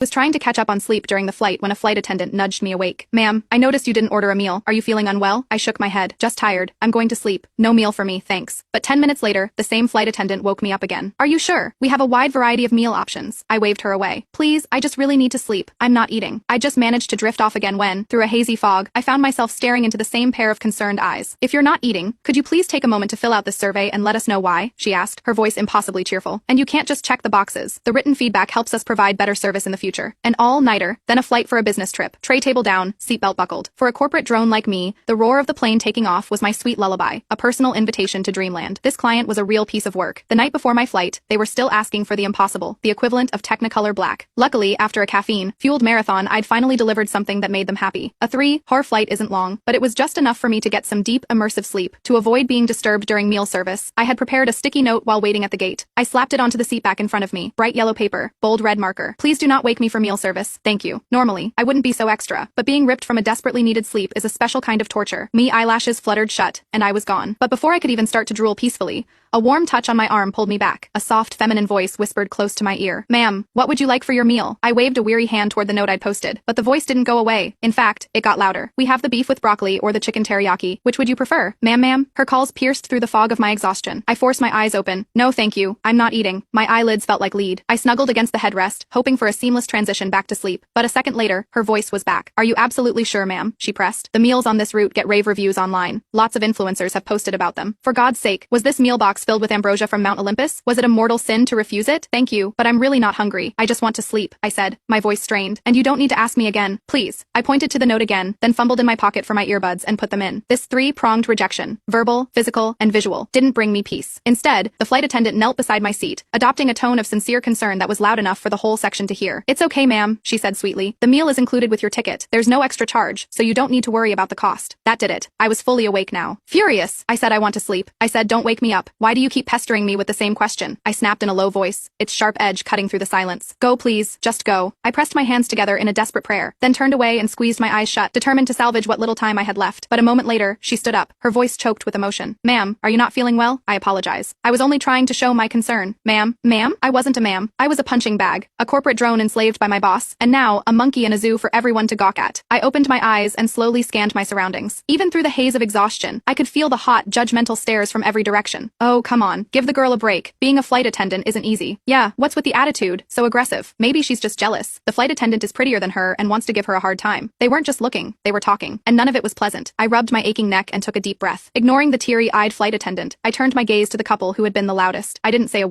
Was trying to catch up on sleep during the flight when a flight attendant nudged me awake. "Ma'am, I noticed you didn't order a meal. Are you feeling unwell?" I shook my head. "Just tired. I'm going to sleep. No meal for me, thanks." But 10 minutes later, the same flight attendant woke me up again. "Are you sure? We have a wide variety of meal options." I waved her away. "Please, I just really need to sleep. I'm not eating." I just managed to drift off again when, through a hazy fog, I found myself staring into the same pair of concerned eyes. "If you're not eating, could you please take a moment to fill out this survey and let us know why?" she asked, her voice impossibly cheerful. "And you can't just check the boxes. The written feedback helps us provide better service in the future." An all-nighter, then a flight for a business trip, tray table down, seatbelt buckled. For a corporate drone like me, the roar of the plane taking off was my sweet lullaby, a personal invitation to dreamland. This client was a real piece of work. The night before my flight, they were still asking for the impossible, the equivalent of Technicolor black. Luckily, after a caffeine-fueled marathon, I'd finally delivered something that made them happy. A 3-hour flight isn't long, but it was just enough for me to get some deep, immersive sleep. To avoid being disturbed during meal service, I had prepared a sticky note while waiting at the gate. I slapped it onto the seat back in front of me, bright yellow paper, bold red marker. "Please do not wake me for meal service, thank you." Normally, I wouldn't be so extra, but being ripped from a desperately needed sleep is a special kind of torture. Me eyelashes fluttered shut, and I was gone. But before I could even start to drool peacefully, a warm touch on my arm pulled me back. A soft, feminine voice whispered close to my ear. "Ma'am, what would you like for your meal?" I waved a weary hand toward the note I'd posted, but the voice didn't go away. In fact, it got louder. "We have the beef with broccoli or the chicken teriyaki. Which would you prefer?" Ma'am. Her calls pierced through the fog of my exhaustion. I forced my eyes open. "No thank you, I'm not eating." My eyelids felt like lead. I snuggled against the headrest, hoping for a seamless transition back to sleep. But a second later, her voice was back. "Are you absolutely sure, ma'am?" she pressed. "The meals on this route get rave reviews online. Lots of influencers have posted about them. For God's sake, was this meal box filled with ambrosia from Mount Olympus? Was it a mortal sin to refuse it?" "Thank you, but I'm really not hungry. I just want to sleep," I said, my voice strained. "And you don't need to ask me again, please." I pointed to the note again, then fumbled in my pocket for my earbuds and put them in. This 3-pronged rejection, verbal, physical, and visual, didn't bring me peace. Instead, the flight attendant knelt beside my seat, adopting a tone of sincere concern that was loud enough for the whole section to hear. "It's okay, ma'am," she said sweetly. "The meal is included with your ticket. There's no extra charge, so you don't need to worry about the cost." That did it. I was fully awake now. Furious, I said, "I want to sleep." I said, "Don't wake me up. Why do you keep pestering me with the same question?" I snapped in a low voice, its sharp edge cutting through the silence. "Go please, just go." I pressed my hands together in a desperate prayer, then turned away and squeezed my eyes shut, determined to salvage what little time I had left. But a moment later, she stood up, her voice choked with emotion. "Ma'am, are you not feeling well?" "I apologize. I was only trying to show my concern." "Ma'am? Ma'am? I wasn't a ma'am. I was a punching bag, a corporate drone enslaved by my boss, and now a monkey in a zoo for everyone to gawk at." I opened my eyes and slowly scanned my surroundings. Even through the haze of exhaustion, I could feel the hot, judgmental stares from every direction. Oh, come on, give the girl a break. Being a flight attendant isn't easy. Yeah, what's with the attitude? So aggressive. Maybe she's just jealous. The flight attendant is prettier than her and wants to give her a hard time. They weren't just looking, they were talking. And none of it was pleasant. I rubbed my aching neck and took a deep breath. Ignoring the teary-eyed flight attendant, I turned my gaze to the couple who had been the loudest. I didn't say a word.